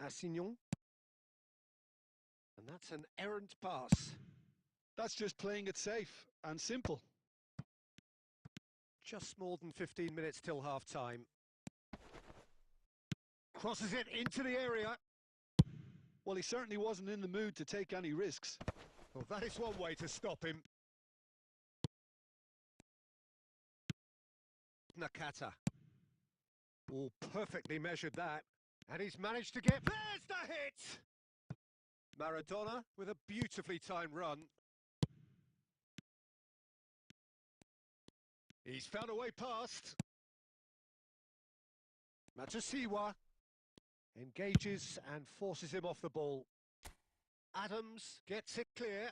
Assignon. And that's an errant pass. That's just playing it safe and simple. Just more than 15 minutes till half-time. Crosses it into the area. Well, he certainly wasn't in the mood to take any risks. Well, that is one way to stop him. Nakata. Oh, perfectly measured that. And he's managed to get... There's the hit! Maradona with a beautifully timed run. He's found a way past. Matasiwa engages and forces him off the ball. Adams gets it clear.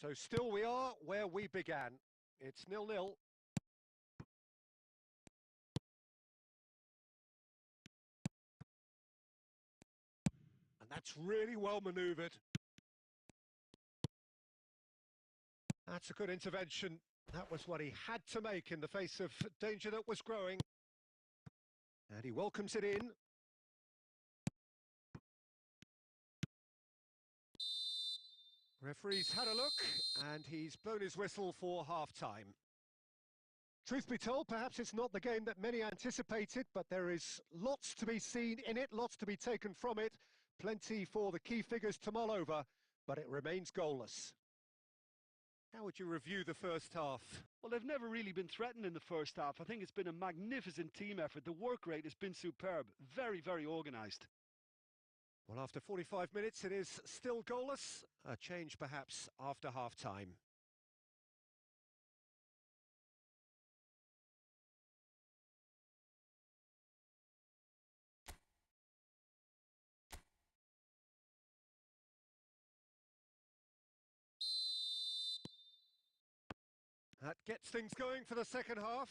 So still we are where we began. It's 0-0. And that's really well manoeuvred. That's a good intervention. That was what he had to make in the face of danger that was growing. And he welcomes it in. Referee's had a look, and he's blown his whistle for half-time. Truth be told, perhaps it's not the game that many anticipated, but there is lots to be seen in it, lots to be taken from it. Plenty for the key figures to mull over, but it remains goalless. How would you review the first half? Well, they've never really been threatened in the first half. I think it's been a magnificent team effort. The work rate has been superb. Very, very organised. Well, after 45 minutes, it is still goalless. A change, perhaps, after half-time. That gets things going for the second half.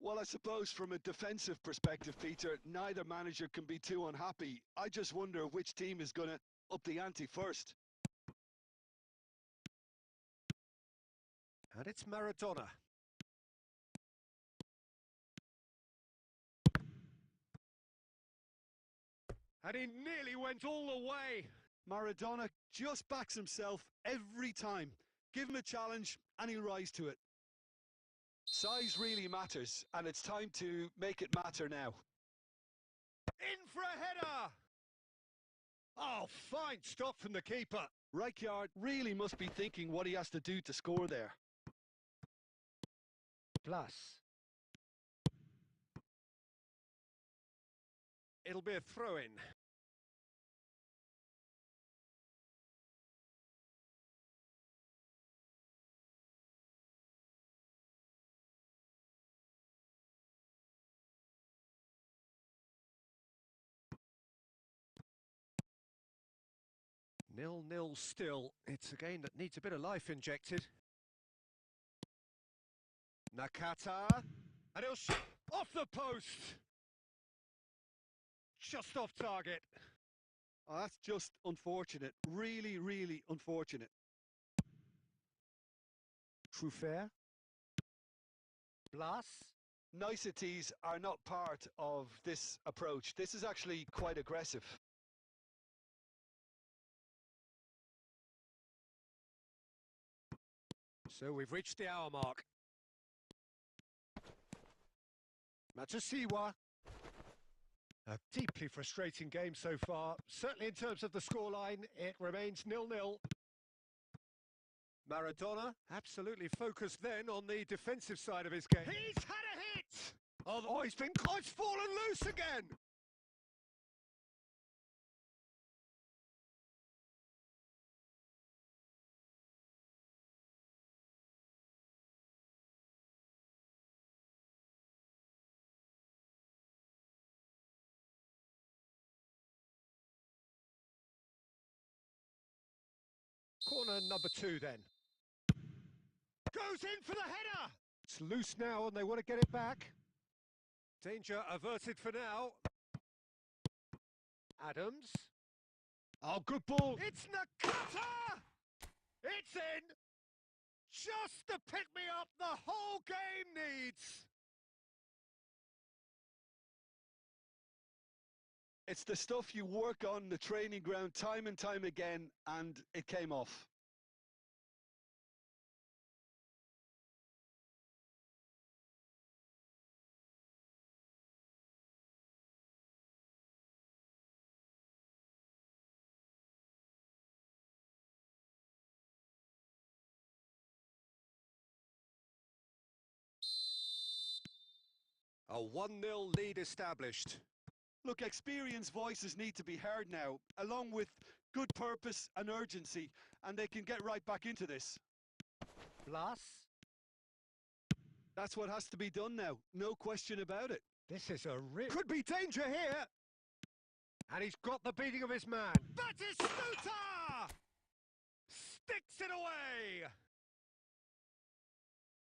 Well, I suppose from a defensive perspective, Peter, neither manager can be too unhappy. I just wonder which team is going to up the ante first. And it's Maradona. And he nearly went all the way. Maradona just backs himself every time. Give him a challenge and he'll rise to it. Size really matters, and it's time to make it matter now. In for a header! Oh, fine stop from the keeper. Rijkaard really must be thinking what he has to do to score there. Plus. It'll be a throw-in. Nil-nil still. It's a game that needs a bit of life injected. Nakata. And he'll shoot off the post. Just off target. Oh, that's just unfortunate. Really, really unfortunate. Truffert. Blas. Niceties are not part of this approach. This is actually quite aggressive. So we've reached the hour mark. Matsusiwa. A deeply frustrating game so far. Certainly in terms of the scoreline, it remains 0-0. Maradona absolutely focused then on the defensive side of his game. He's had a hit! Oh, he's fallen loose again! Corner number 2 then. Goes in for the header! It's loose now and they want to get it back. Danger averted for now. Adams. Oh, good ball. It's Nakata! It's in! Just the pick-me-up the whole game needs! It's the stuff you work on the training ground time and time again, and it came off. A 1-0 lead established. Look, experienced voices need to be heard now, along with good purpose and urgency, and they can get right back into this. Blas. That's what has to be done now, no question about it. This is a could be danger here! And he's got the beating of his man. Batistuta! Sticks it away!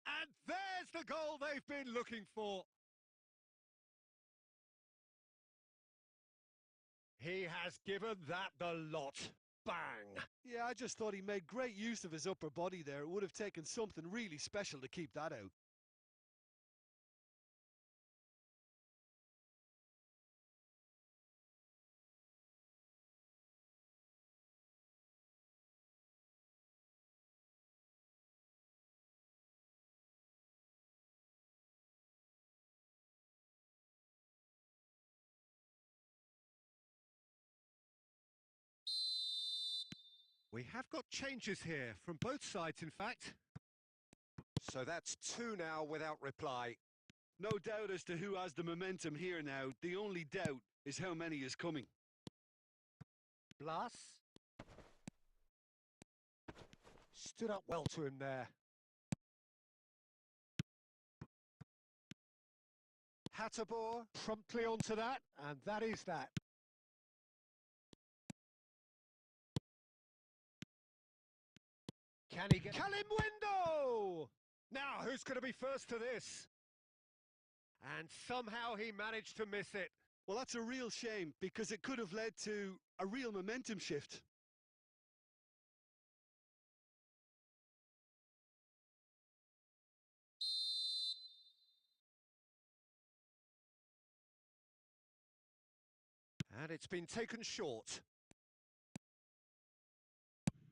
And there's the goal they've been looking for. He has given that the lot. Bang! Yeah, I just thought he made great use of his upper body there. It would have taken something really special to keep that out. We have got changes here from both sides, in fact. So that's 2 now without reply. No doubt as to who has the momentum here now. The only doubt is how many is coming. Blas. Stood up well to him there. Hatterbohr promptly onto that, and that is that. Can he get... Kalimwendo! Now, who's going to be first to this? And somehow he managed to miss it. Well, that's a real shame, because it could have led to a real momentum shift. And it's been taken short.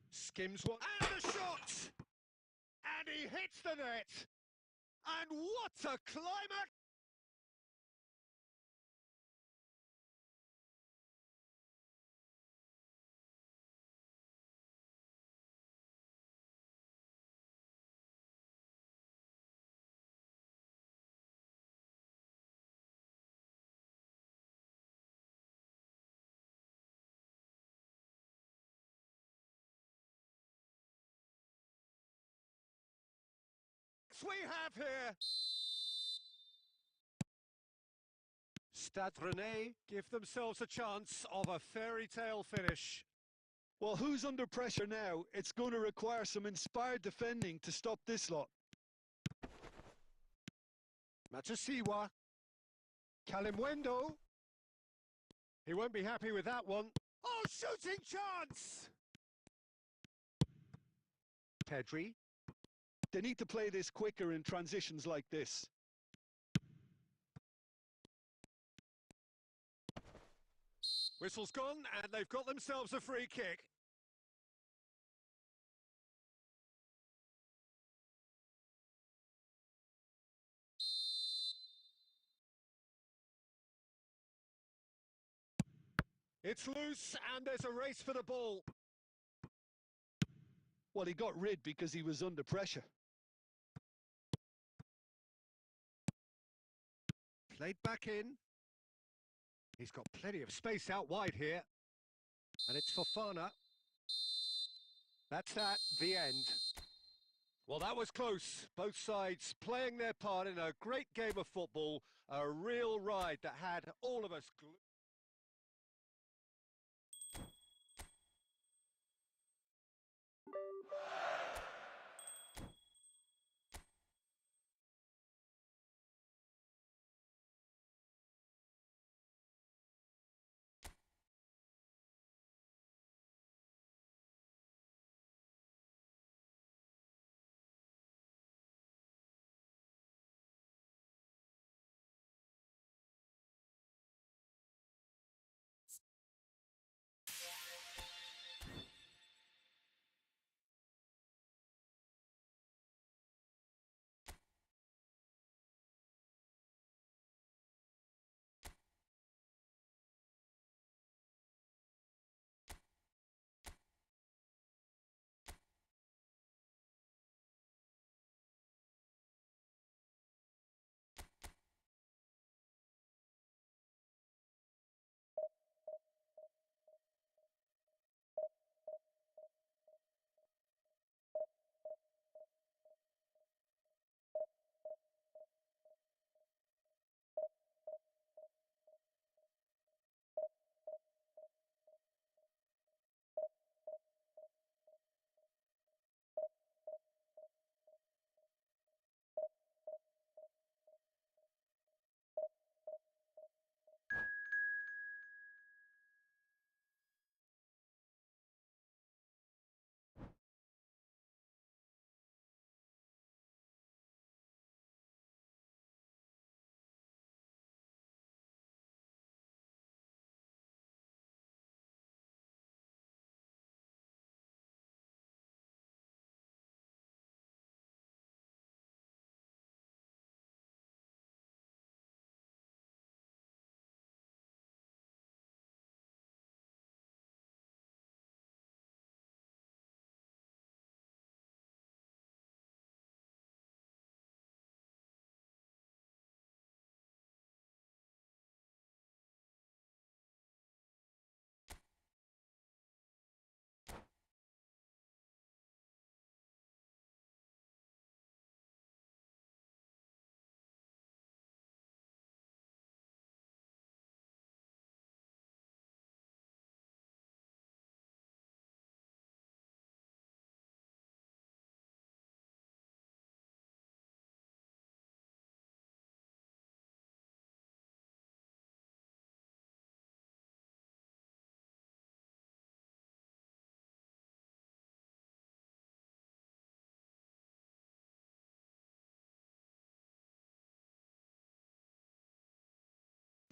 Skims one. And the shot! And he hits the net! And what a climax! We have here. Stade Rennais give themselves a chance of a fairy tale finish. Well, who's under pressure now? It's going to require some inspired defending to stop this lot. Matasiwa. Kalimwendo. He won't be happy with that one. Oh, shooting chance! Pedri. They need to play this quicker in transitions like this. Whistle's gone, and they've got themselves a free kick. It's loose, and there's a race for the ball. Well, he got rid because he was under pressure. Played back in. He's got plenty of space out wide here. And it's for FhurNa. That's that, the end. Well, that was close. Both sides playing their part in a great game of football. A real ride that had all of us glued.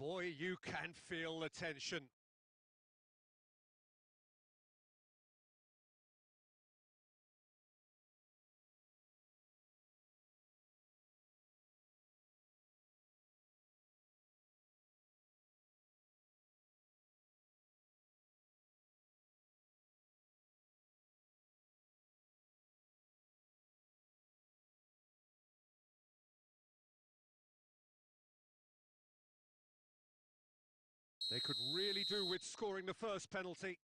Boy, you can feel the tension. They could really do with scoring the first penalty.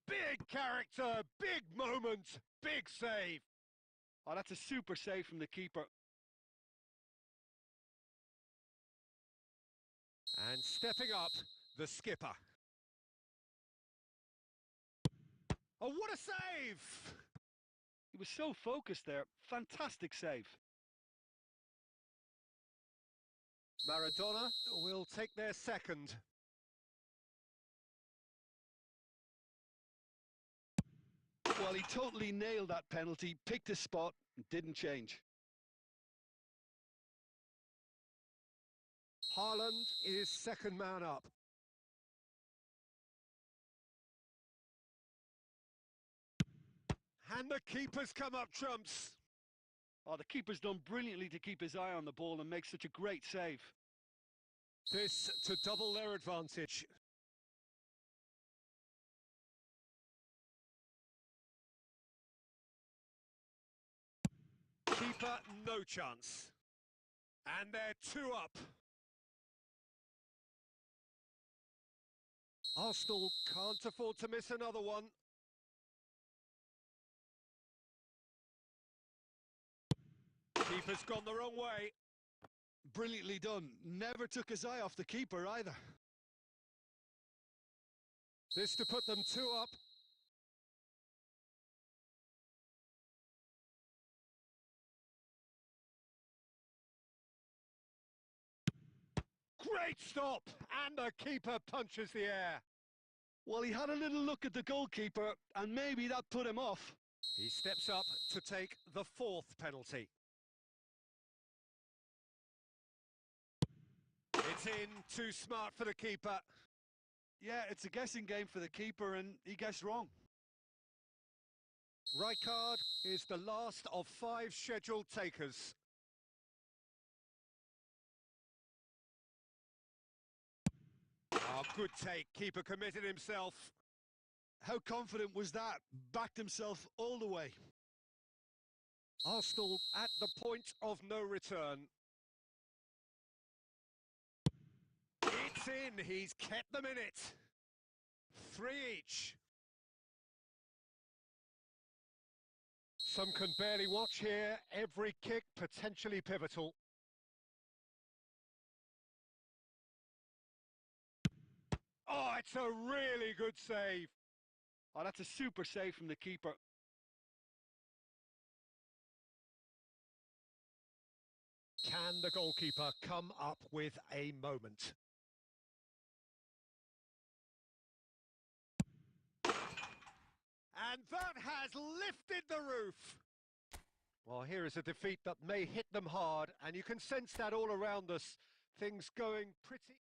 Big character, big moment, big save. Oh, that's a super save from the keeper. And stepping up, the skipper. Oh, what a save! He was so focused there. Fantastic save. Maradona will take their second. Well, he totally nailed that penalty, picked his spot, and didn't change. Haaland is second man up. And the keeper's come up trumps. Oh, the keeper's done brilliantly to keep his eye on the ball and make such a great save. This to double their advantage. Keeper, no chance. And they're two up. Arsenal can't afford to miss another one. Keeper's gone the wrong way. Brilliantly done. Never took his eye off the keeper either. This to put them two up. Great stop! And the keeper punches the air. Well, he had a little look at the goalkeeper, and maybe that put him off. He steps up to take the fourth penalty. It's in, too smart for the keeper. Yeah, it's a guessing game for the keeper, and he guessed wrong. Rijkaard is the last of 5 scheduled takers. Oh, good take. Keeper committed himself. How confident was that? Backed himself all the way. Arsenal at the point of no return. It's in. He's kept them in it. 3 each. Some can barely watch here. Every kick potentially pivotal. Oh, it's a really good save. Oh, that's a super save from the keeper. Can the goalkeeper come up with a moment? And that has lifted the roof. Well, here is a defeat that may hit them hard, and you can sense that all around us. Things going pretty...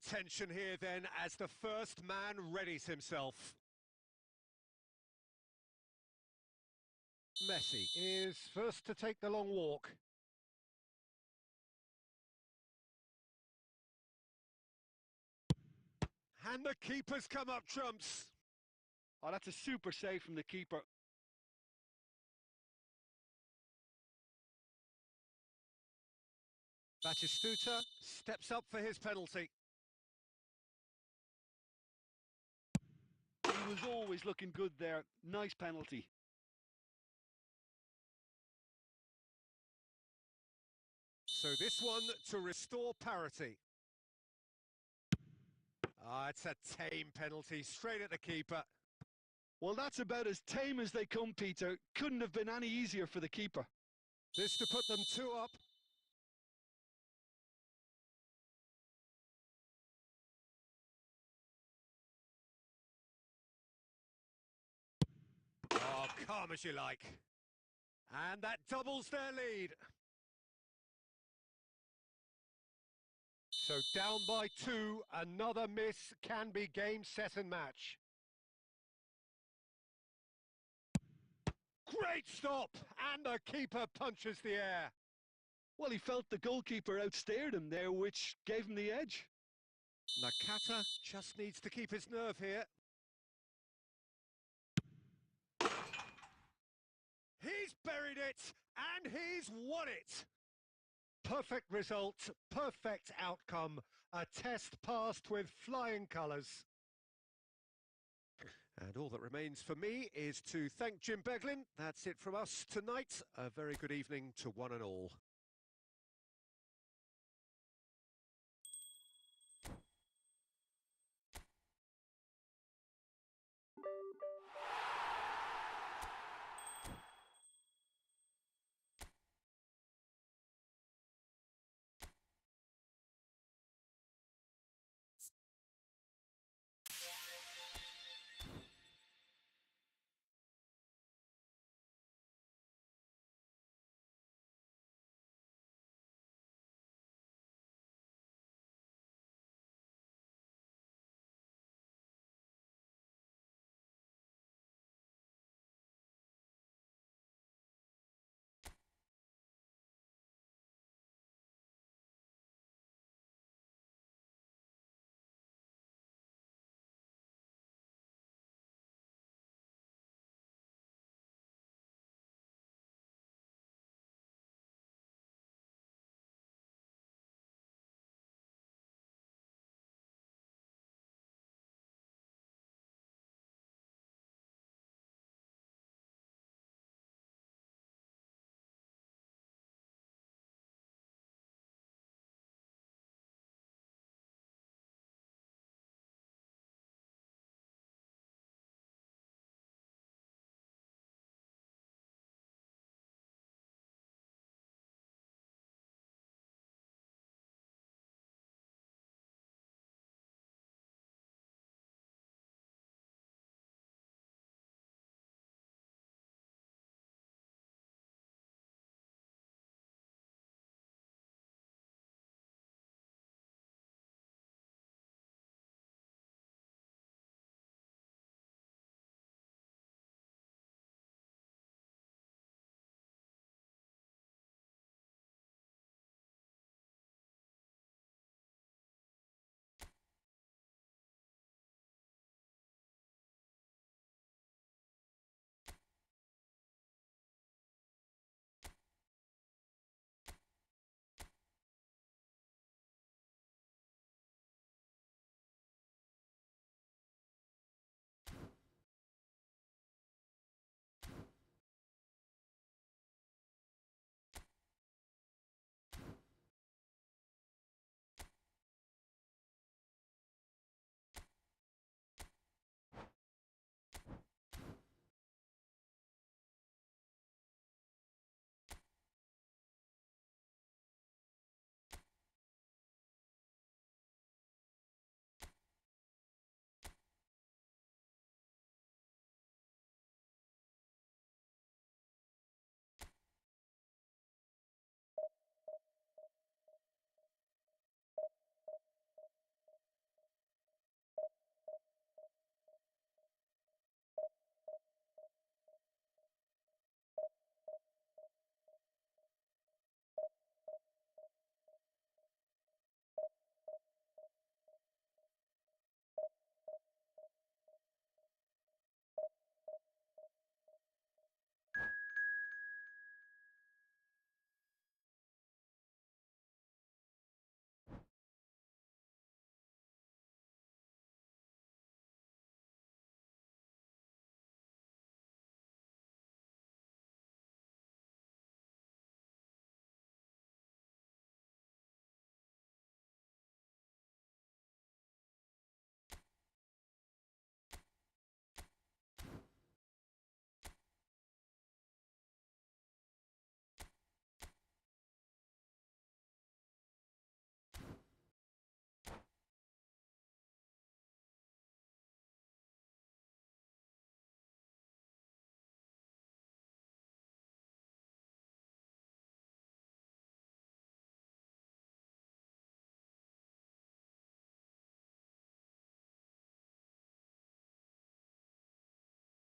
tension here then as the first man readies himself. Messi is first to take the long walk. And the keeper's come up trumps. Oh, that's a super save from the keeper. Batistuta steps up for his penalty. He was always looking good there. Nice penalty. So this one to restore parity. Ah, it's a tame penalty, straight at the keeper. Well, that's about as tame as they come, Peter. Couldn't have been any easier for the keeper. This to put them 2 up. Oh, calm as you like. And that doubles their lead. So down by 2, another miss can be game, set and match. Great stop! And the keeper punches the air. Well, he felt the goalkeeper outstared him there, which gave him the edge. Nakata just needs to keep his nerve here. He's buried it, and he's won it. Perfect result, perfect outcome. A test passed with flying colours. And all that remains for me is to thank Jim Beglin. That's it from us tonight. A very good evening to one and all.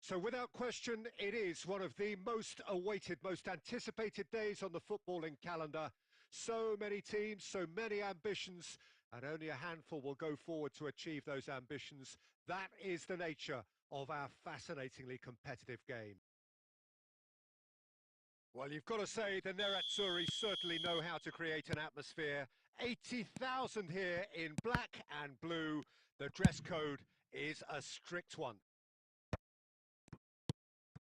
So without question, it is one of the most awaited, most anticipated days on the footballing calendar. So many teams, so many ambitions, and only a handful will go forward to achieve those ambitions. That is the nature of our fascinatingly competitive game. Well, you've got to say the Nerazzurri certainly know how to create an atmosphere. 80,000 here in black and blue. The dress code is a strict one.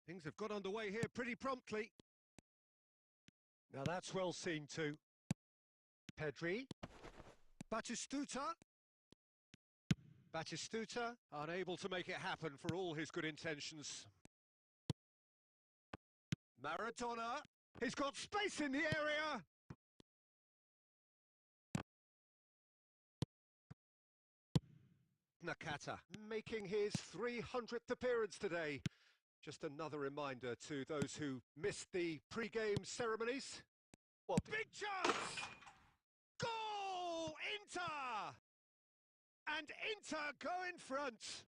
Things have got underway here pretty promptly. Now that's well seen too. Pedri. Batistuta. Batistuta, unable to make it happen for all his good intentions. Maradona. He's got space in the area. Nakata making his 300th appearance today. Just another reminder to those who missed the pre-game ceremonies. Well, big chance! Goal! Inter! And Inter go in front.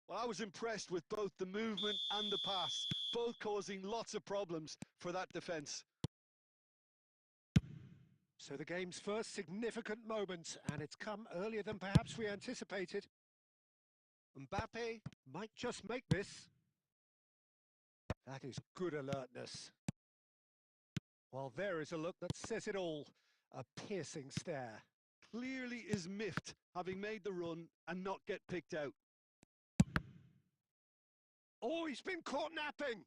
Well, I was impressed with both the movement and the pass, both causing lots of problems for that defence. So the game's first significant moment, and it's come earlier than perhaps we anticipated. Mbappe might just make this. That is good alertness. Well, there is a look that says it all. A piercing stare. Clearly is miffed, having made the run and not get picked out. Oh, he's been caught napping.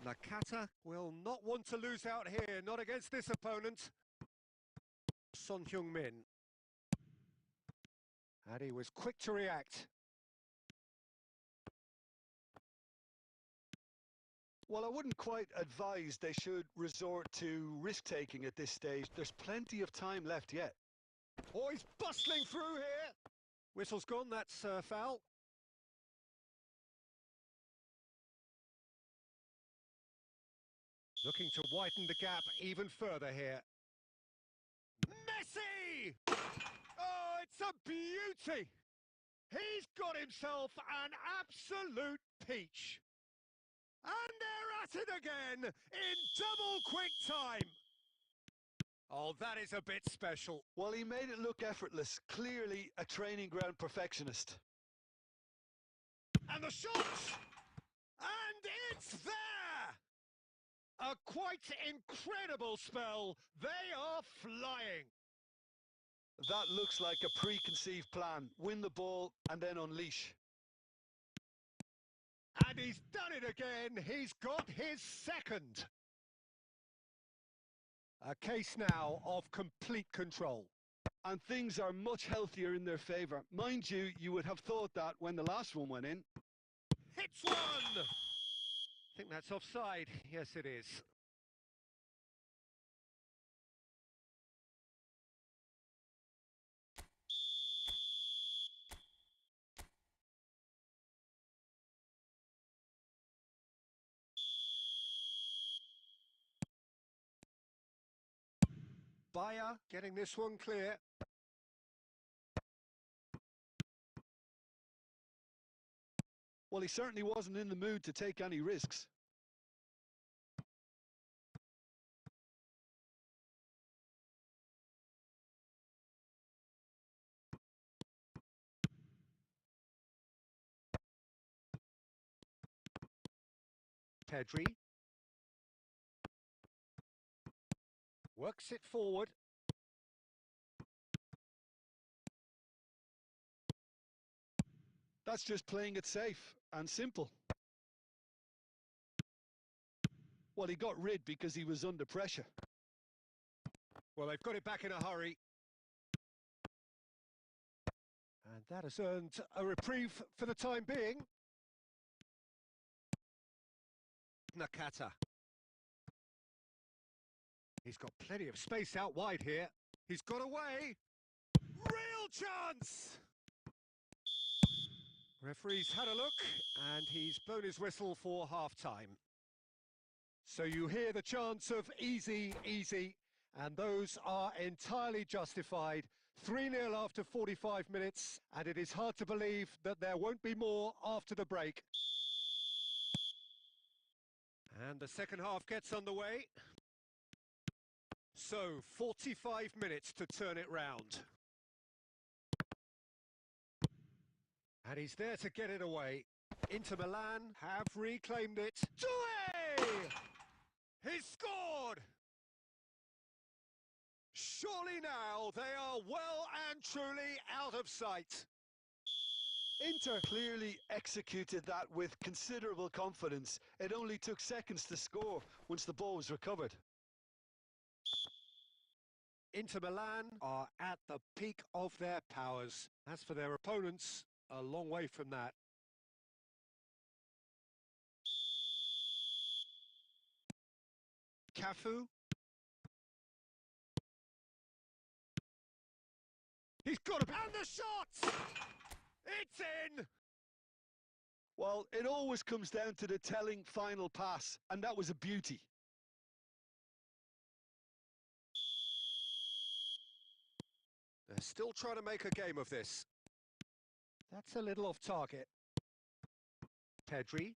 Nakata will not want to lose out here, not against this opponent. Son Heung-min. And he was quick to react. Well, I wouldn't quite advise they should resort to risk-taking at this stage. There's plenty of time left yet. Oh, he's bustling through here. Whistle's gone, that's foul. Looking to widen the gap even further here. Messi! Oh, it's a beauty! He's got himself an absolute peach. And they're at it again in double quick time. Oh, that is a bit special. Well, he made it look effortless. Clearly a training ground perfectionist. And the shot! And it's there! A quite incredible spell. They are flying. That looks like a preconceived plan. Win the ball and then unleash. And he's done it again. He's got his second. A case now of complete control. And things are much healthier in their favour. Mind you, you would have thought that when the last one went in. Hits one! I think that's offside. Yes, it is. Bayer getting this one clear. Well, he certainly wasn't in the mood to take any risks. Pedri. Works it forward. That's just playing it safe and simple. Well, he got rid because he was under pressure. Well, they've got it back in a hurry. And that has earned a reprieve for the time being. Nakata. He's got plenty of space out wide here. He's got away. Real chance! Referee's had a look, and he's blown his whistle for half-time. So you hear the chants of easy, easy, and those are entirely justified. 3-0 after 45 minutes, and it is hard to believe that there won't be more after the break. And the second half gets underway. So, 45 minutes to turn it round. And he's there to get it away. Inter Milan have reclaimed it. Due! He's scored! Surely now they are well and truly out of sight. Inter clearly executed that with considerable confidence. It only took seconds to score once the ball was recovered. Inter Milan are at the peak of their powers. As for their opponents, a long way from that. Cafu. He's got it, and the shot! It's in! Well, it always comes down to the telling final pass, and that was a beauty. They're still trying to make a game of this. That's a little off target. Pedri.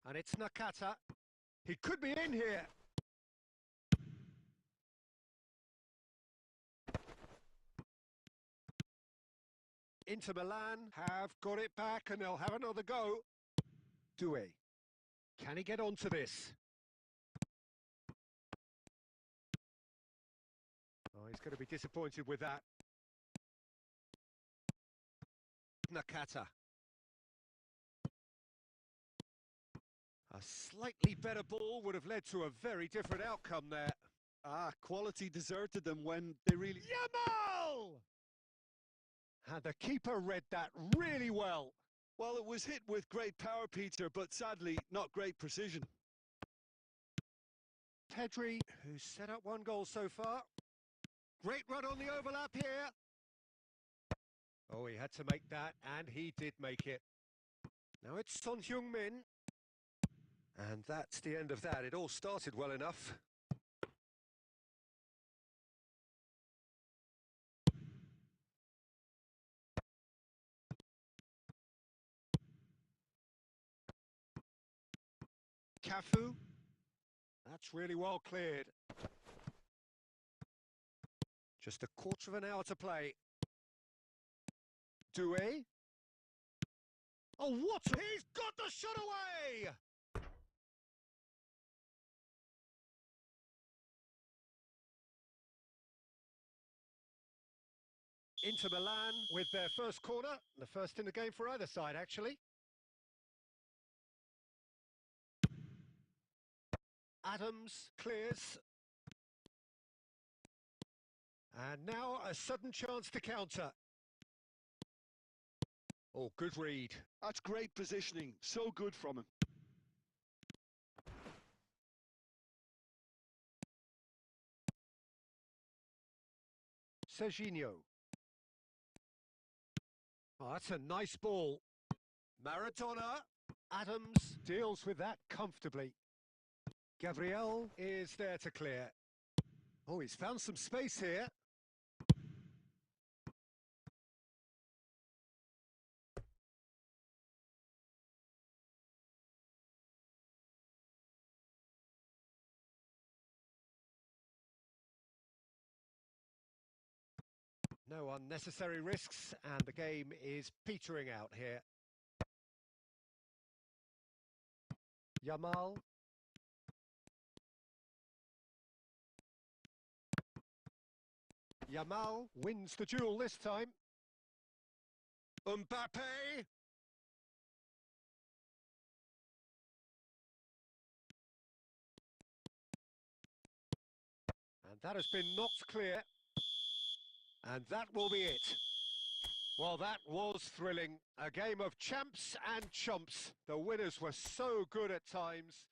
And it's Nakata. He could be in here. Inter Milan have got it back and they'll have another go. Due. Can he get onto this? Oh, he's going to be disappointed with that. Nakata. A slightly better ball would have led to a very different outcome there. Quality deserted them when they really... Yamal! And the keeper read that really well. Well, it was hit with great power, Peter, but sadly, not great precision. Pedri, who's set up one goal so far. Great run on the overlap here. Oh, he had to make that, and he did make it. Now it's Son Heung-min. And that's the end of that. It all started well enough. Cafu. That's really well cleared. Just a quarter of an hour to play. Due. Oh, what? He's got the shot away! Inter Milan with their first corner. The first in the game for either side, actually. Adams clears. And now a sudden chance to counter. Oh, good read. That's great positioning. So good from him. Serginho. Oh, that's a nice ball. Maradona. Adams deals with that comfortably. Gabriel is there to clear. Oh, he's found some space here. No unnecessary risks, and the game is petering out here. Yamal. Yamal wins the duel this time. Mbappe. And that has been knocked clear. And that will be it. Well, that was thrilling. A game of champs and chumps. The winners were so good at times.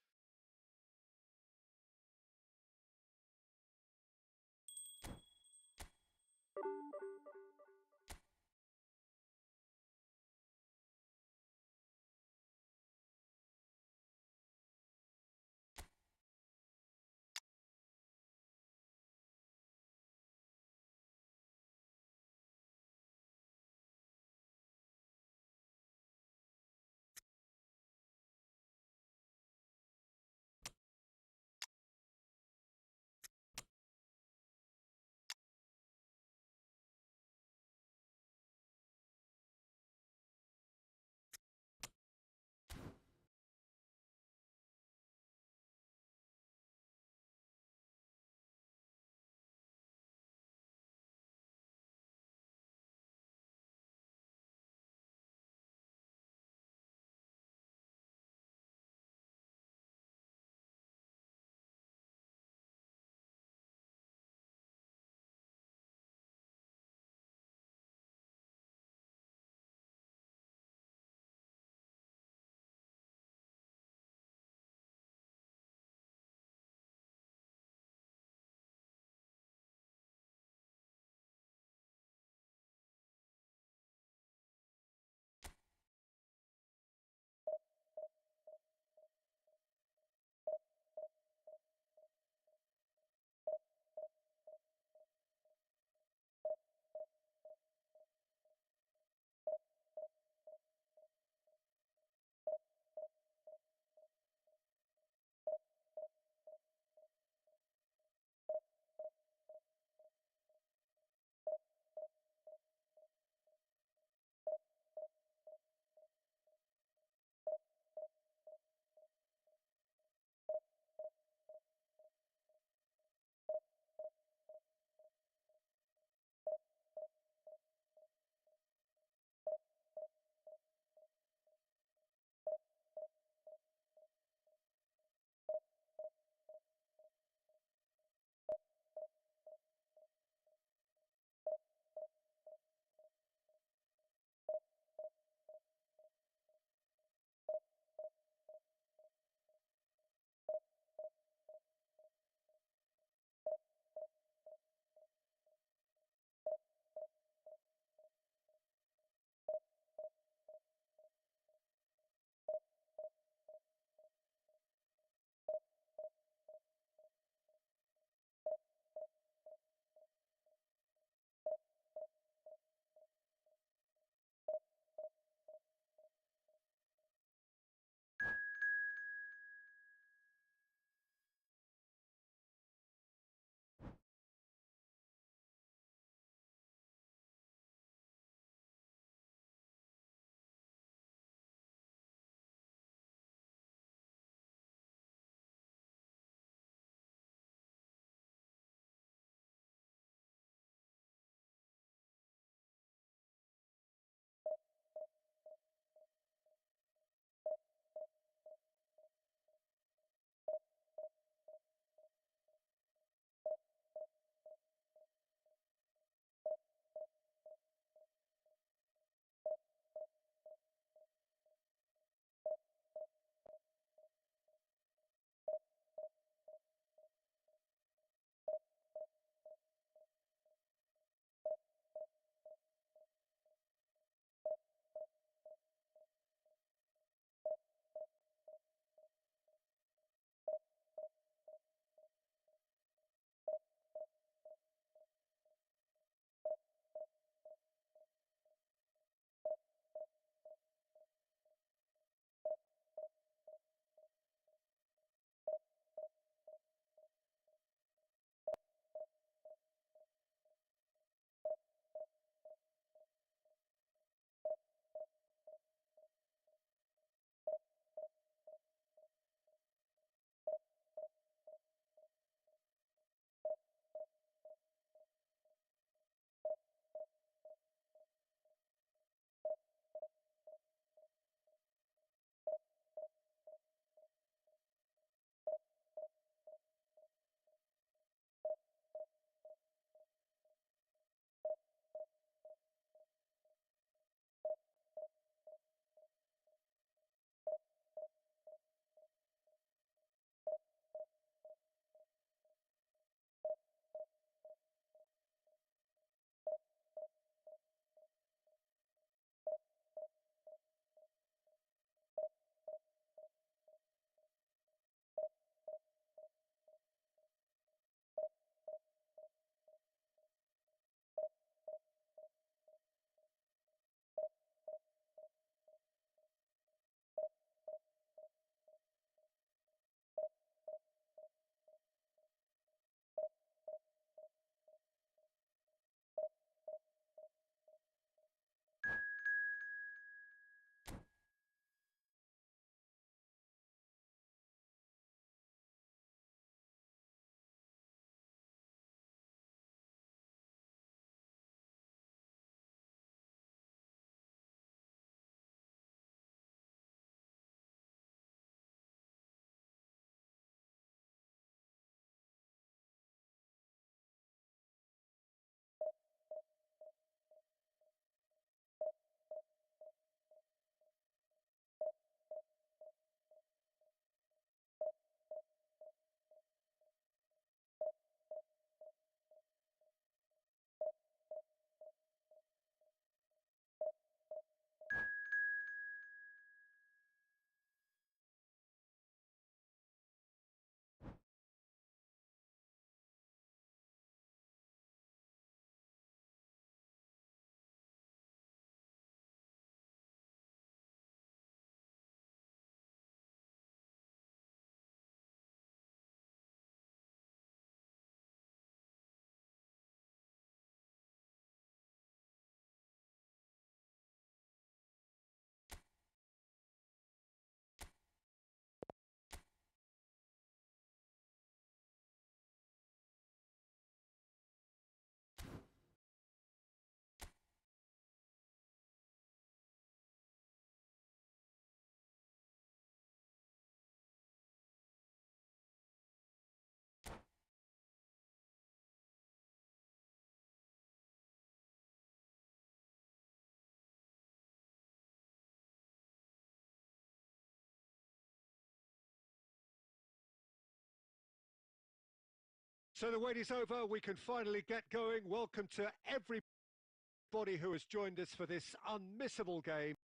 So the wait is over, we can finally get going. Welcome to everybody who has joined us for this unmissable game.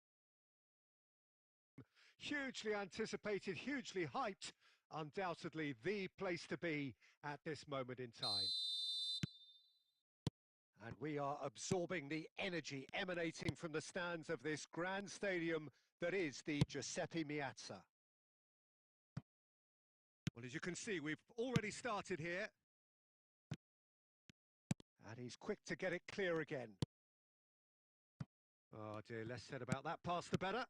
Hugely anticipated, hugely hyped, undoubtedly the place to be at this moment in time. And we are absorbing the energy emanating from the stands of this grand stadium that is the Giuseppe Meazza. Well, as you can see, we've already started here. And he's quick to get it clear again. Oh dear, less said about that pass the better.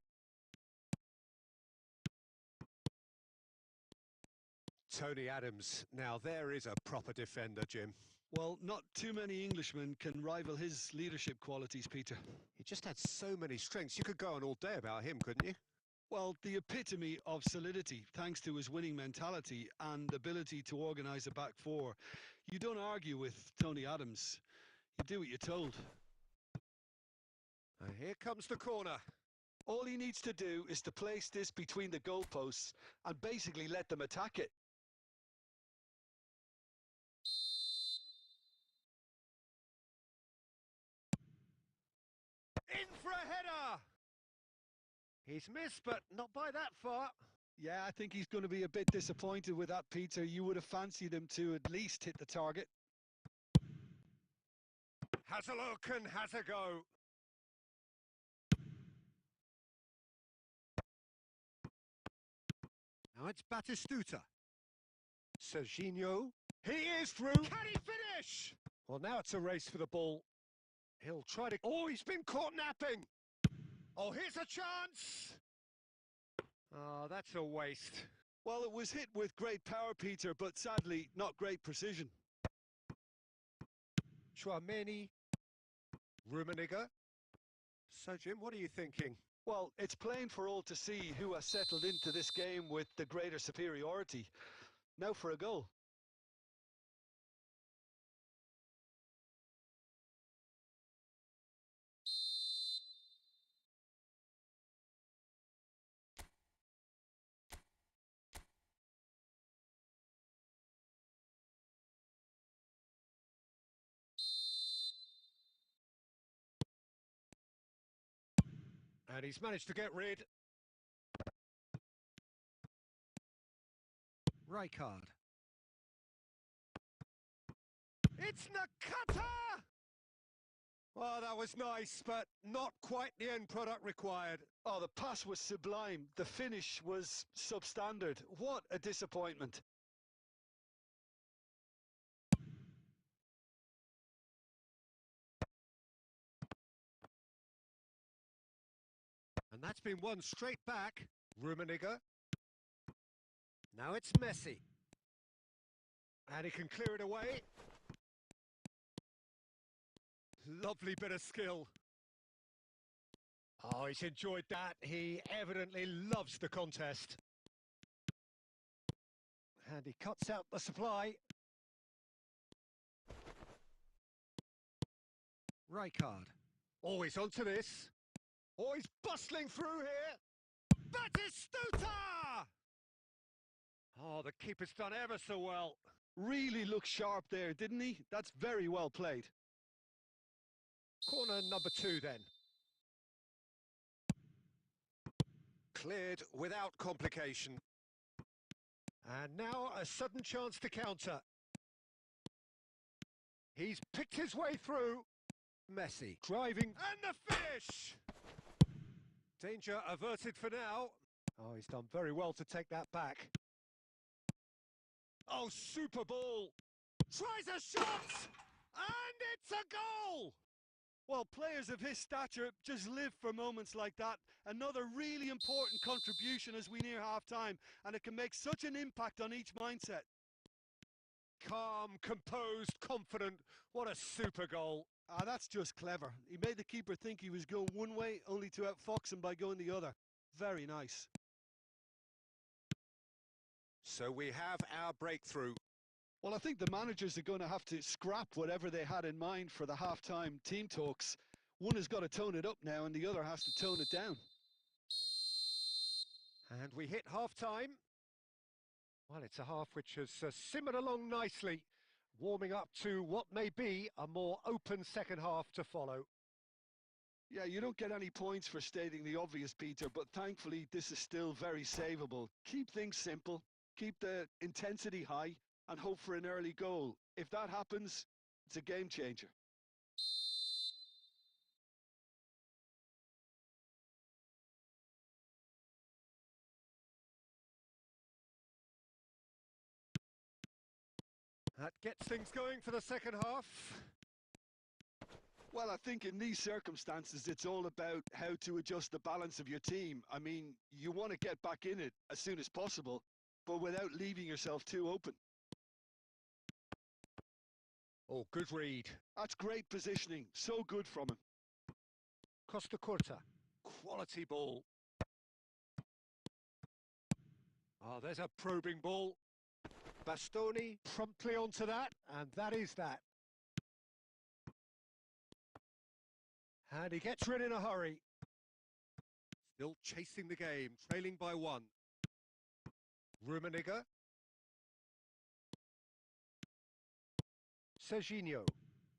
Tony Adams, now there is a proper defender, Jim. Well, not too many Englishmen can rival his leadership qualities, Peter. He just had so many strengths. You could go on all day about him, couldn't you? Well, the epitome of solidity, thanks to his winning mentality and ability to organise a back four. You don't argue with Tony Adams. You do what you're told. And here comes the corner. All he needs to do is to place this between the goalposts and basically let them attack it. In for a header! He's missed, but not by that far. Yeah, I think he's going to be a bit disappointed with that, Peter. You would have fancied him to at least hit the target. Has a look and has a go. Now it's Batistuta. Serginho. He is through. Can he finish? Well, now it's a race for the ball. He'll try to... Oh, he's been caught napping. Oh, here's a chance. Oh, that's a waste. Well, it was hit with great power, Peter, but sadly, not great precision. Chouameni. Rummenigge. So, Jim, what are you thinking? Well, it's plain for all to see who has settled into this game with the greater superiority. Now for a goal. And he's managed to get rid. Rijkaard. It's Nakata! Oh, that was nice, but not quite the end product required. Oh, the pass was sublime. The finish was substandard. What a disappointment. And that's been won straight back. Rummenigge. Now it's Messi. And he can clear it away. Lovely bit of skill. Oh, he's enjoyed that. He evidently loves the contest. And he cuts out the supply. Rijkaard. Oh, he's onto this. Oh, he's bustling through here. Batistuta! Oh, the keeper's done ever so well. Really looked sharp there, didn't he? That's very well played. Corner number 2 then. Cleared without complication. And now a sudden chance to counter. He's picked his way through. Messi driving and the finish! Danger averted for now. Oh, he's done very well to take that back. Oh, super ball! Tries a shot! And it's a goal! Well, players of his stature just live for moments like that. Another really important contribution as we near half-time, and it can make such an impact on each mindset. Calm, composed, confident. What a super goal. Ah, that's just clever. He made the keeper think he was going one way, only to outfox him by going the other. Very nice. So we have our breakthrough. Well, I think the managers are going to have to scrap whatever they had in mind for the half-time team talks. One has got to tone it up now, and the other has to tone it down. And we hit half-time. Well, it's a half which has simmered along nicely. warming up to what may be a more open second half to follow. Yeah, you don't get any points for stating the obvious, Peter, but thankfully this is still very savable. Keep things simple, keep the intensity high, and hope for an early goal. If that happens, it's a game changer. That gets things going for the second half. Well, I think in these circumstances, it's all about how to adjust the balance of your team. I mean, you want to get back in it as soon as possible, but without leaving yourself too open. Oh, good read. That's great positioning. So good from him. Costa Curta. Quality ball. Oh, there's a probing ball. Bastoni promptly onto that, and that is that. And he gets rid in a hurry. Still chasing the game, trailing by 1. Rummenigge. Serginho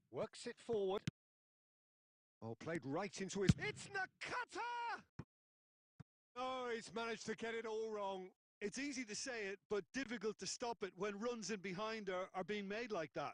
works it forward. Oh, played right into his... It's Nakata! Oh, he's managed to get it all wrong. It's easy to say it, but difficult to stop it when runs in behind are being made like that.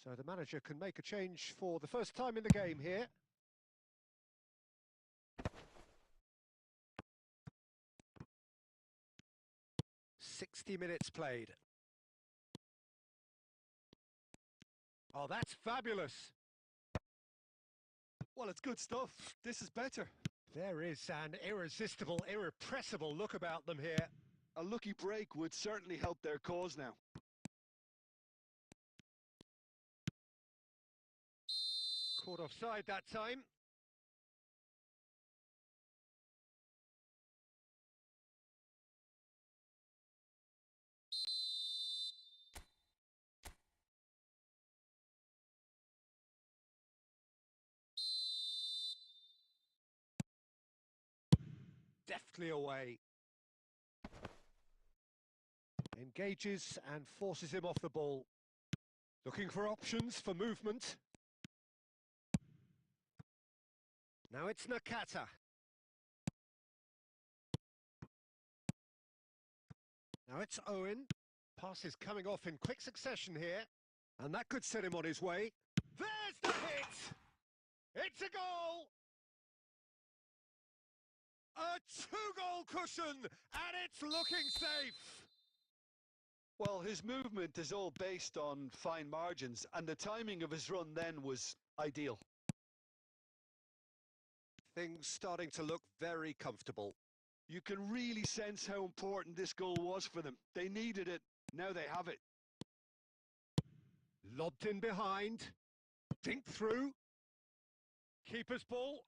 So the manager can make a change for the first time in the game here. "60 minutes played." Oh, that's fabulous. Well, it's good stuff. This is better. There is an irresistible, irrepressible look about them here. A lucky break would certainly help their cause now. Caught offside that time. Deftly away. Engages and forces him off the ball. Looking for options for movement. Now it's Nakata. Now it's Owen. Pass is coming off in quick succession here. And that could set him on his way. There's the hit! It's a goal! A 2-goal cushion, and it's looking safe! Well, his movement is all based on fine margins, and the timing of his run then was ideal. Things starting to look very comfortable. You can really sense how important this goal was for them. They needed it. Now they have it. Lobbed in behind. Dinked through. Keeper's ball.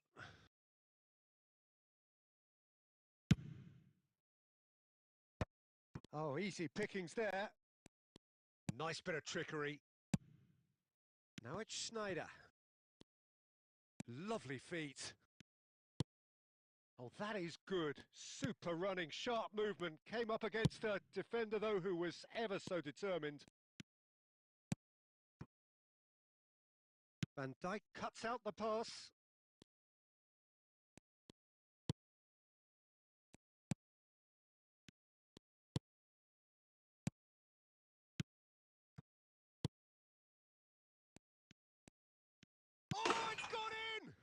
Oh, easy pickings there. Nice bit of trickery. Now it's Schneider. Lovely feet. Oh, that is good. Super running, sharp movement. Came up against a defender, though, who was ever so determined. Van Dijk cuts out the pass. Oh, it's gone in!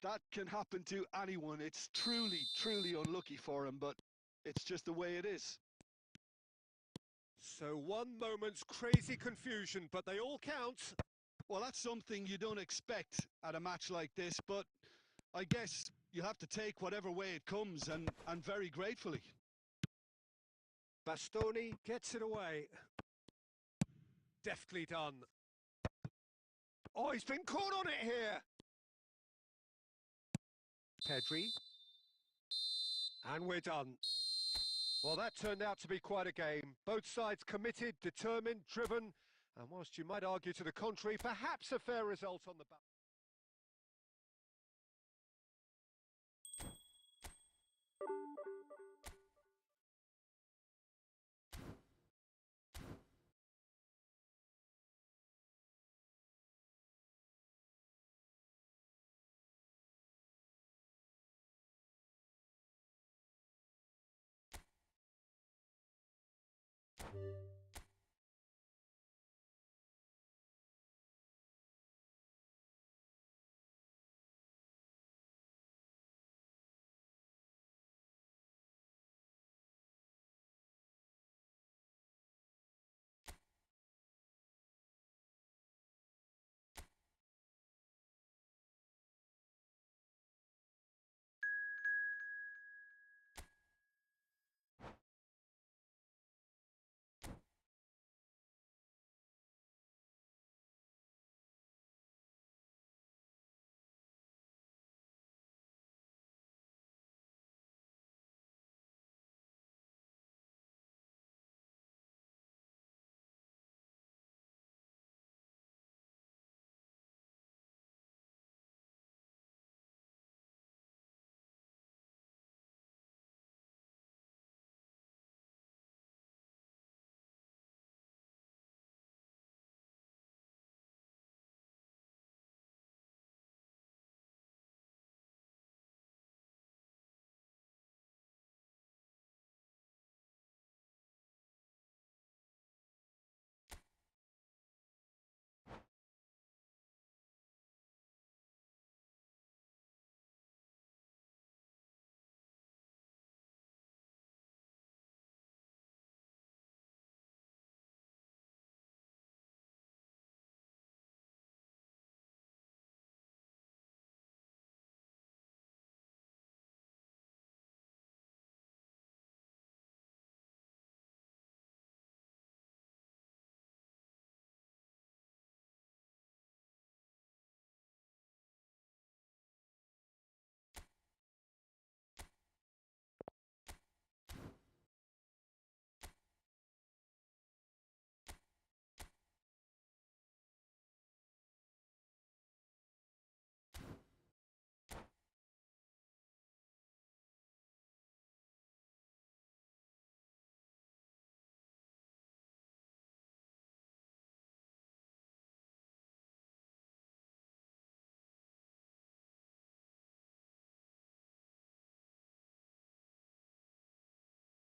That can happen to anyone. It's truly, truly unlucky for him, but it's just the way it is. So one moment's crazy confusion, but they all count. Well, that's something you don't expect at a match like this, but I guess you have to take whatever way it comes, and very gratefully. Bastoni gets it away. Deftly done. Oh, he's been caught on it here. Pedri. And we're done. Well, that turned out to be quite a game. Both sides committed, determined, driven, and whilst you might argue to the contrary, perhaps a fair result on the back.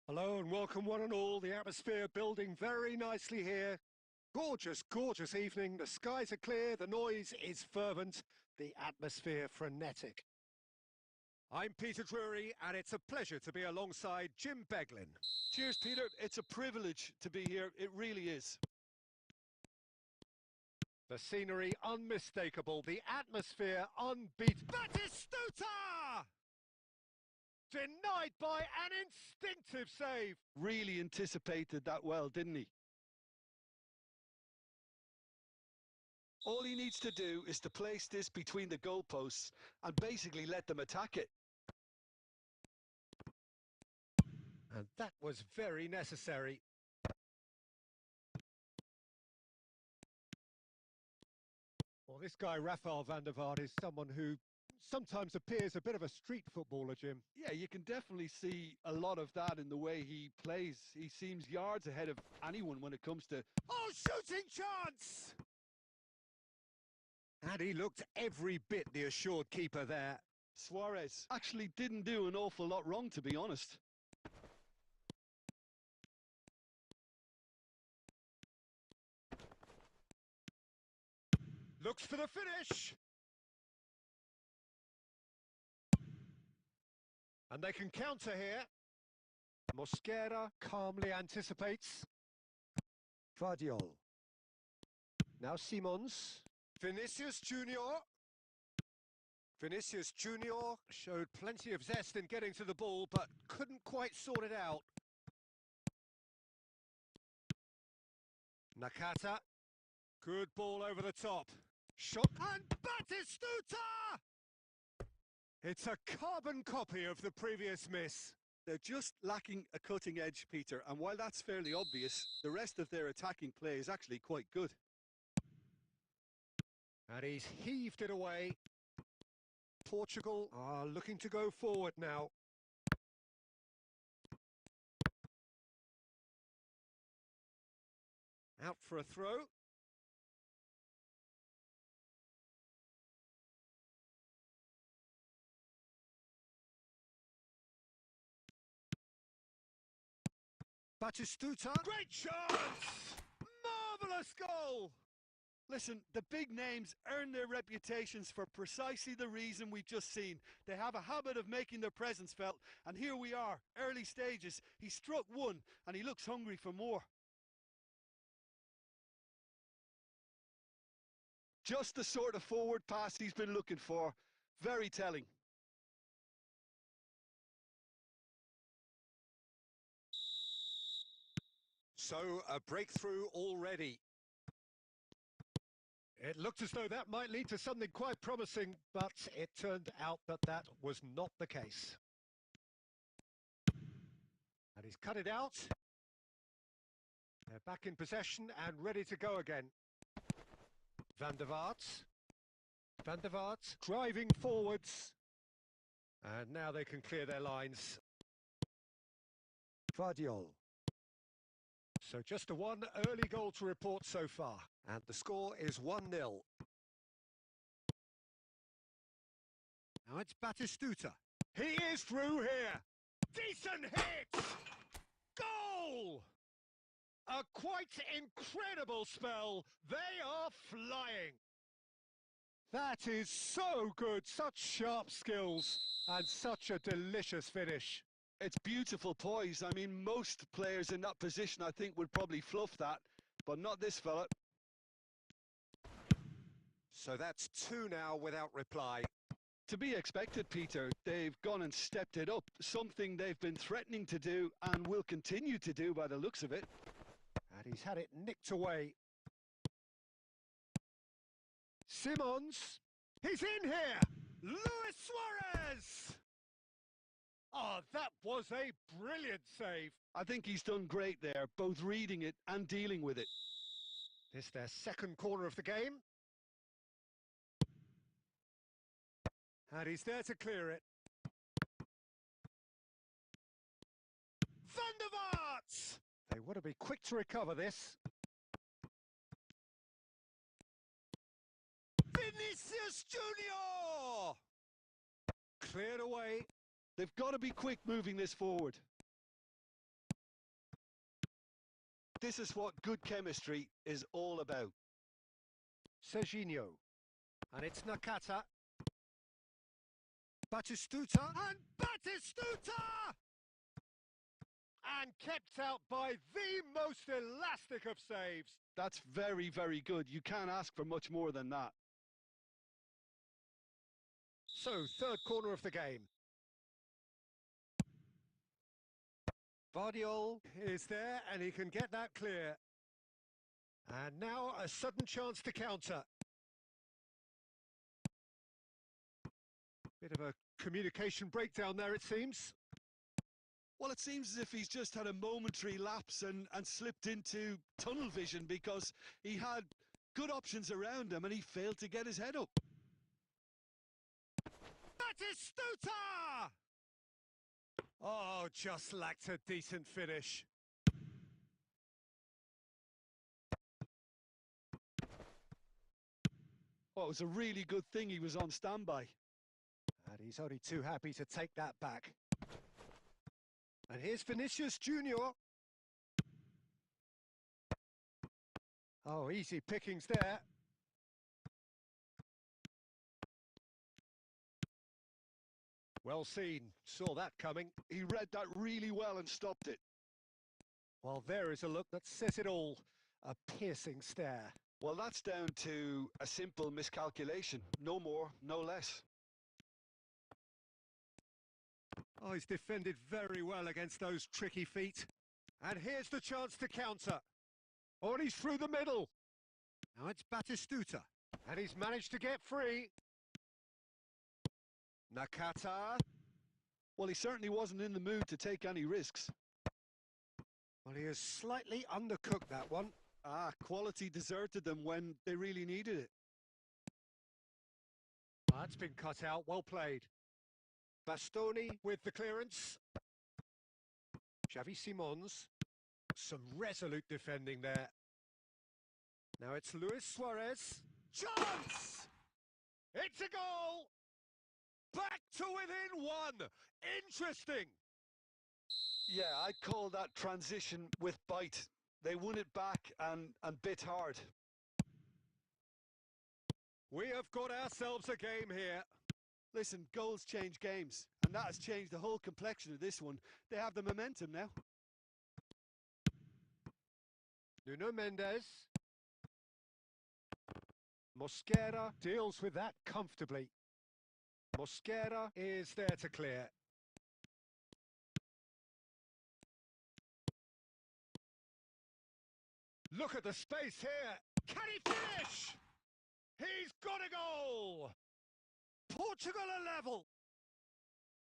Hello and welcome one and all. The atmosphere building very nicely here. Gorgeous, gorgeous evening. The skies are clear, the noise is fervent, the atmosphere frenetic. I'm Peter Drury and it's a pleasure to be alongside Jim Beglin. Cheers, Peter. It's a privilege to be here. It really is. The scenery unmistakable, the atmosphere unbeatable. Batistuta! Denied by an instinctive save. Really anticipated that well, didn't he? All he needs to do is to place this between the goalposts and basically let them attack it. And that was very necessary. Well, this guy, Rafael van der Vaart, is someone who sometimes appears a bit of a street footballer, Jim. Yeah, you can definitely see a lot of that in the way he plays. He seems yards ahead of anyone when it comes to... Oh, shooting chance! And he looked every bit the assured keeper there. Suarez actually didn't do an awful lot wrong, to be honest. Looks for the finish. And they can counter here. Mosquera calmly anticipates. Vardiol. Now Simons. Vinicius Junior. Vinicius Junior showed plenty of zest in getting to the ball, but couldn't quite sort it out. Nakata. Good ball over the top. Shot and Batistuta! It's a carbon copy of the previous miss. They're just lacking a cutting edge, Peter, and while that's fairly obvious, the rest of their attacking play is actually quite good. And he's heaved it away. Portugal are looking to go forward now. Out for a throw. Batistuta. Great chance! Marvellous goal! Listen, the big names earn their reputations for precisely the reason we've just seen. They have a habit of making their presence felt, and here we are, early stages. He struck one, and he looks hungry for more. Just the sort of forward pass he's been looking for. Very telling. So, a breakthrough already. It looked as though that might lead to something quite promising, but it turned out that that was not the case. And he's cut it out. They're back in possession and ready to go again. Van der Vaart. Van der Vaart driving forwards. And now they can clear their lines. Vardiol. So just a one early goal to report so far. And the score is 1-0. Now it's Batistuta. He is through here. Decent hit! Goal! A quite incredible spell. They are flying. That is so good. Such sharp skills and such a delicious finish. It's beautiful poise. I mean, most players in that position, I think, would probably fluff that, but not this fella. So that's two now without reply. To be expected, Peter. They've gone and stepped it up, something they've been threatening to do and will continue to do by the looks of it. And he's had it nicked away. Simons, he's in here! Luis Suarez! Oh, that was a brilliant save. I think he's done great there, both reading it and dealing with it. This their second corner of the game. And he's there to clear it. Van der Vaart! They want to be quick to recover this. Vinicius Junior! Cleared away. They've got to be quick moving this forward. This is what good chemistry is all about. Serginho. And it's Nakata. Batistuta. And Batistuta! And kept out by the most elastic of saves. That's very, very good. You can't ask for much more than that. So, third corner of the game. Vardiol is there and he can get that clear. And now a sudden chance to counter. Bit of a communication breakdown there, it seems. Well, it seems as if he's just had a momentary lapse and slipped into tunnel vision because he had good options around him and he failed to get his head up. That is Stuta! Oh, just lacked a decent finish. Well, it was a really good thing he was on standby. And he's only too happy to take that back. And here's Vinicius Junior. Oh, easy pickings there. Well seen, saw that coming. He read that really well and stopped it. Well, there is a look that says it all. A piercing stare. Well, that's down to a simple miscalculation. No more, no less. Oh, he's defended very well against those tricky feet. And here's the chance to counter. Oh, and he's through the middle. Now it's Batistuta. And he's managed to get free. Nakata. Well, he certainly wasn't in the mood to take any risks. Well, he has slightly undercooked that one. Ah, quality deserted them when they really needed it. That's been cut out, well played. Bastoni with the clearance. Xavi Simons. Some resolute defending there. Now it's Luis Suarez. Chance! It's a goal! Back to within one! Interesting! Yeah, I'd call that transition with bite. They won it back and bit hard. We have got ourselves a game here. Listen, goals change games, and that has changed the whole complexion of this one. They have the momentum now. Nuno Mendes. Mosquera deals with that comfortably. Mosquera is there to clear. Look at the space here. Can he finish? He's got a goal! Portugal are level!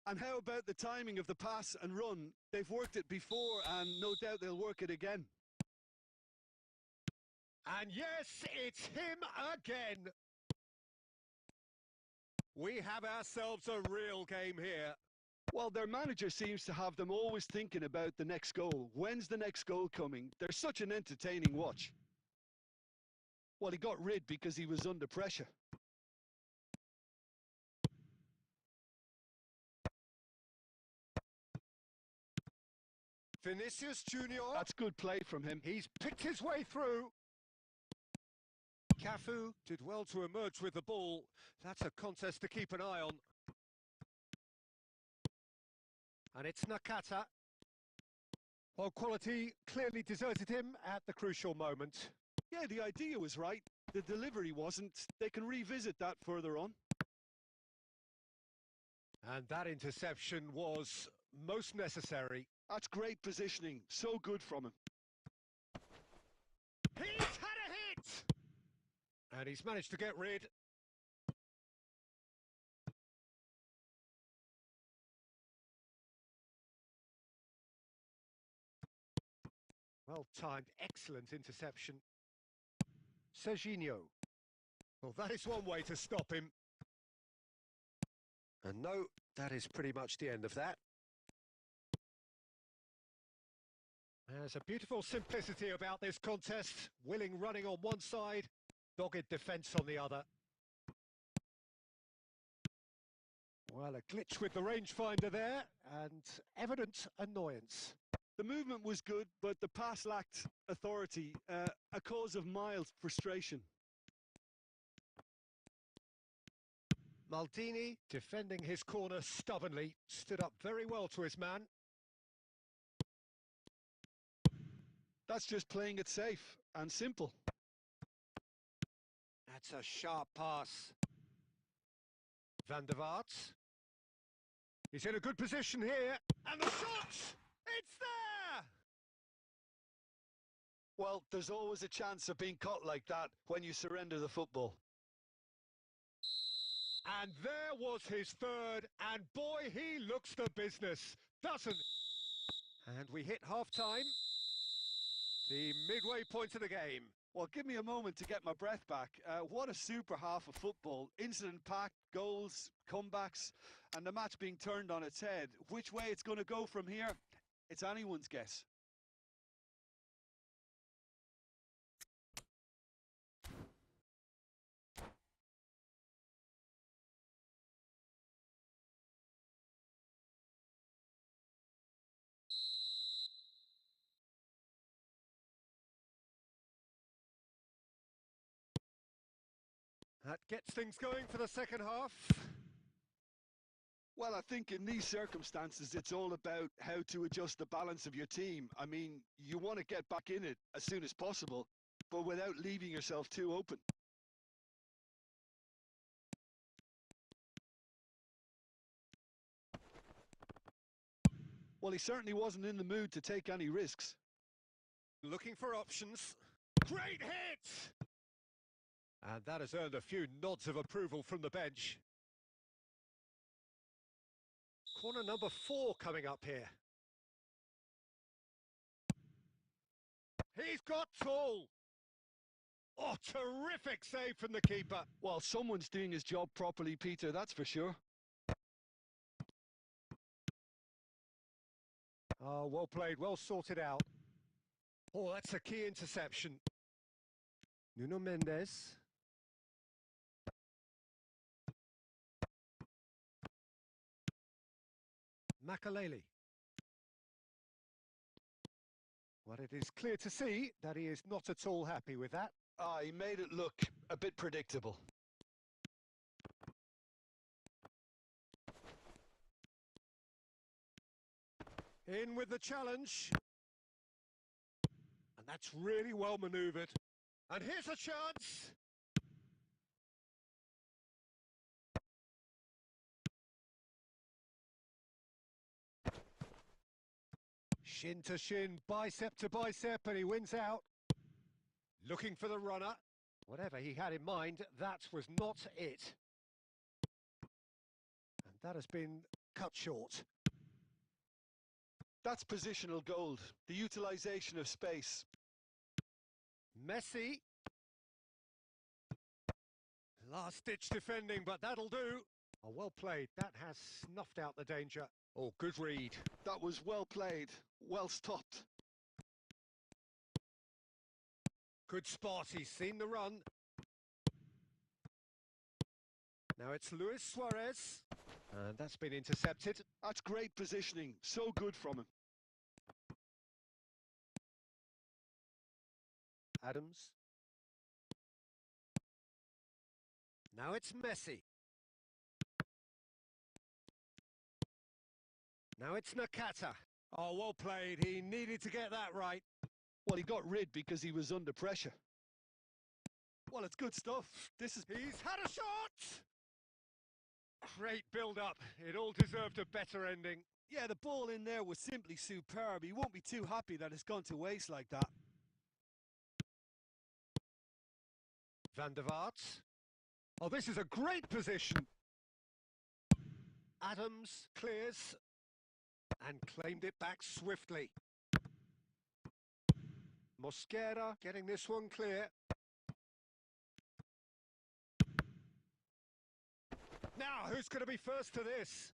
And how about the timing of the pass and run? They've worked it before and no doubt they'll work it again. And yes, it's him again. We have ourselves a real game here. Well, their manager seems to have them always thinking about the next goal. When's the next goal coming? They're such an entertaining watch. Well, he got rid because he was under pressure. Vinicius Junior. That's good play from him. He's picked his way through. Cafu did well to emerge with the ball. That's a contest to keep an eye on. And it's Nakata. Well, quality clearly deserted him at the crucial moment. Yeah, the idea was right. The delivery wasn't. They can revisit that further on. And that interception was most necessary. That's great positioning. So good from him. He's had a hit! And he's managed to get rid. Well-timed, excellent interception. Serginho. Well, that is one way to stop him. And no, that is pretty much the end of that. There's a beautiful simplicity about this contest. Willing running on one side, dogged defence on the other. Well, a glitch with the rangefinder there, and evident annoyance. The movement was good, but the pass lacked authority, a cause of mild frustration. Maldini, defending his corner stubbornly, stood up very well to his man. That's just playing it safe and simple. That's a sharp pass. Van der Vaart. He's in a good position here, and the shot! It's there! Well, there's always a chance of being caught like that when you surrender the football. And there was his third, and boy, he looks the business, doesn't he? And we hit half-time, the midway point of the game. Well, give me a moment to get my breath back. What a super half of football. Incident-packed, goals, comebacks, and the match being turned on its head. Which way it's going to go from here, it's anyone's guess. That gets things going for the second half. Well, I think in these circumstances, it's all about how to adjust the balance of your team. I mean, you want to get back in it as soon as possible, but without leaving yourself too open. Well, he certainly wasn't in the mood to take any risks. Looking for options. Great hit! And that has earned a few nods of approval from the bench. Corner number 4 coming up here. He's got tall! Oh, terrific save from the keeper. Well, someone's doing his job properly, Peter, that's for sure. Oh, well played, well sorted out. Oh, that's a key interception. Nuno Mendes. Makaleli. Well, it is clear to see that he is not at all happy with that. He made it look a bit predictable. In with the challenge. And that's really well manoeuvred. And here's a chance. Shin to shin, bicep to bicep, and he wins out. Looking for the runner. Whatever he had in mind, that was not it. And that has been cut short. That's positional gold, the utilisation of space. Messi. Last-ditch defending, but that'll do. Oh, well played. That has snuffed out the danger. Oh, good read. That was well played, well stopped. Good spot, he's seen the run. Now it's Luis Suarez. And that's been intercepted. That's great positioning, so good from him. Adams. Now it's Messi. Now it's Nakata. Oh, well played. He needed to get that right. Well, he got rid because he was under pressure. Well, it's good stuff. He's had a shot! Great build-up. It all deserved a better ending. Yeah, the ball in there was simply superb. He won't be too happy that it's gone to waste like that. Van der Vaart. Oh, this is a great position. Adams clears and claimed it back swiftly. Mosquera getting this one clear. Now, who's going to be first to this?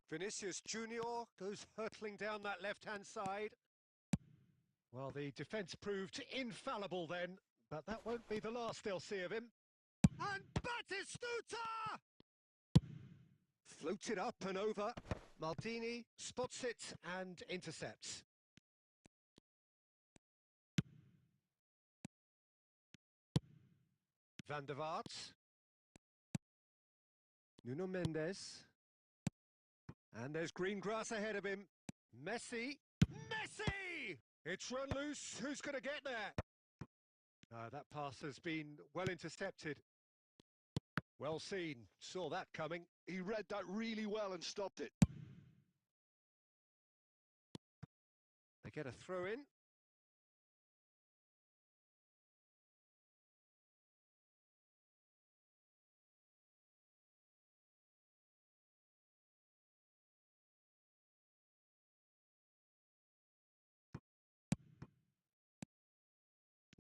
Vinicius Junior goes hurtling down that left-hand side. Well, the defence proved infallible then, but that won't be the last they'll see of him. And Batistuta! Floats it up and over. Maldini spots it and intercepts. Van der Vaart. Nuno Mendes. And there's green grass ahead of him. Messi. Messi! It's run loose. Who's going to get there? That pass has been well intercepted. Well seen. Saw that coming. He read that really well and stopped it. They get a throw in.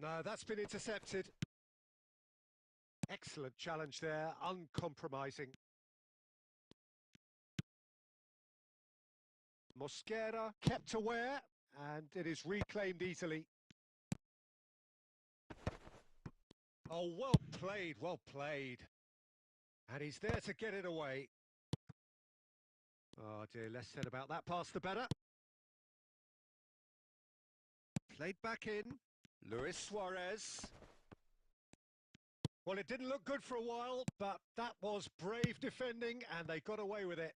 No, that's been intercepted. Excellent challenge there, uncompromising. Mosquera kept aware, and it is reclaimed easily. Oh, well played, well played. And he's there to get it away. Oh dear, less said about that pass the better. Played back in. Luis Suarez. Well, it didn't look good for a while, but that was brave defending, and they got away with it.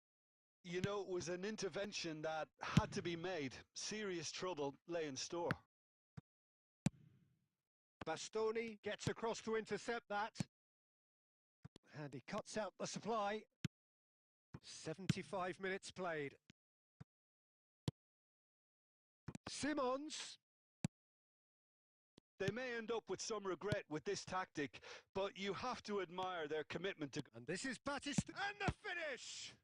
You know, it was an intervention that had to be made. Serious trouble lay in store. Bastoni gets across to intercept that. And he cuts out the supply. 75 minutes played. Simons. They may end up with some regret with this tactic, but you have to admire their commitment to... And this is Batista. And the finish!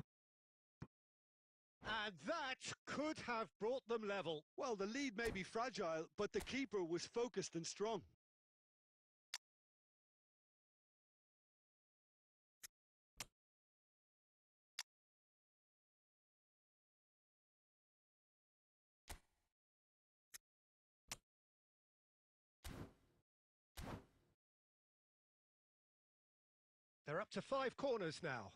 And that could have brought them level. Well, the lead may be fragile, but the keeper was focused and strong. They're up to 5 corners now.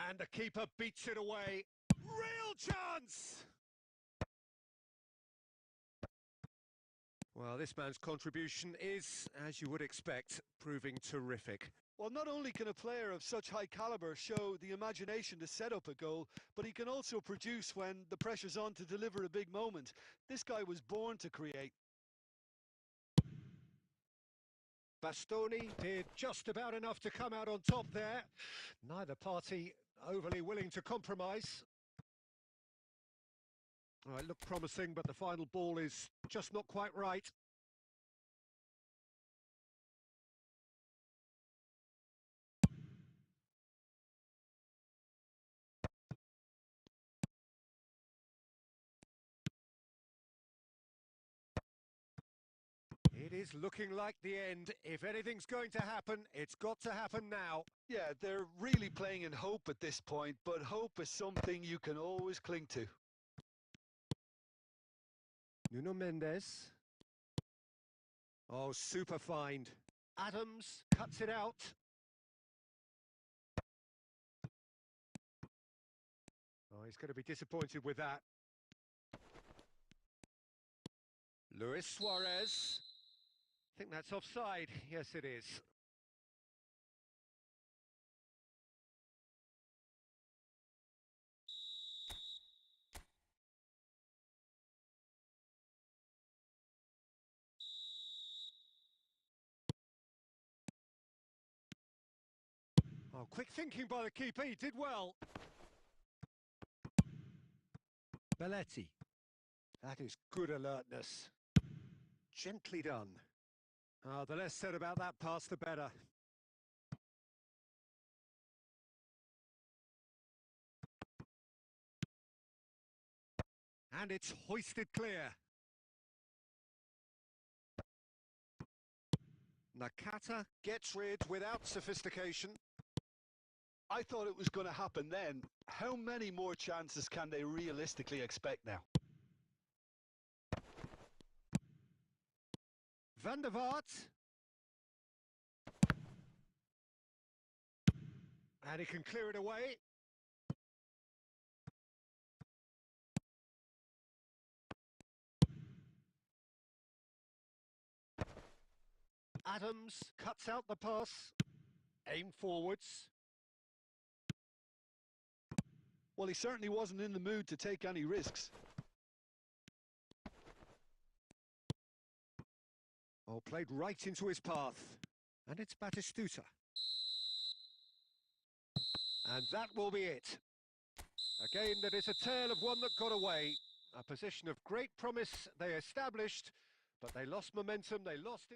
And the keeper beats it away. Real chance! Well, this man's contribution is, as you would expect, proving terrific. Well, not only can a player of such high caliber show the imagination to set up a goal, but he can also produce when the pressure's on to deliver a big moment. This guy was born to create. Bastoni did just about enough to come out on top there. Neither party overly willing to compromise. Oh, it looked promising, but the final ball is just not quite right. It is looking like the end. If anything's going to happen, it's got to happen now. Yeah, they're really playing in hope at this point, but hope is something you can always cling to. Nuno Mendes. Oh, super find. Adams cuts it out. Oh, he's going to be disappointed with that. Luis Suarez. I think that's offside. Yes, it is. Oh, quick thinking by the keeper. He did well. Belletti. That is good alertness. Gently done. Oh, the less said about that pass, the better. And it's hoisted clear. Nakata gets rid without sophistication. I thought it was going to happen then. How many more chances can they realistically expect now? Van der Vaart. And he can clear it away. Adams cuts out the pass. Aim forwards. Well, he certainly wasn't in the mood to take any risks. Oh, played right into his path. And it's Batistuta. And that will be it. A game that is a tale of one that got away. A position of great promise they established, but they lost momentum, they lost...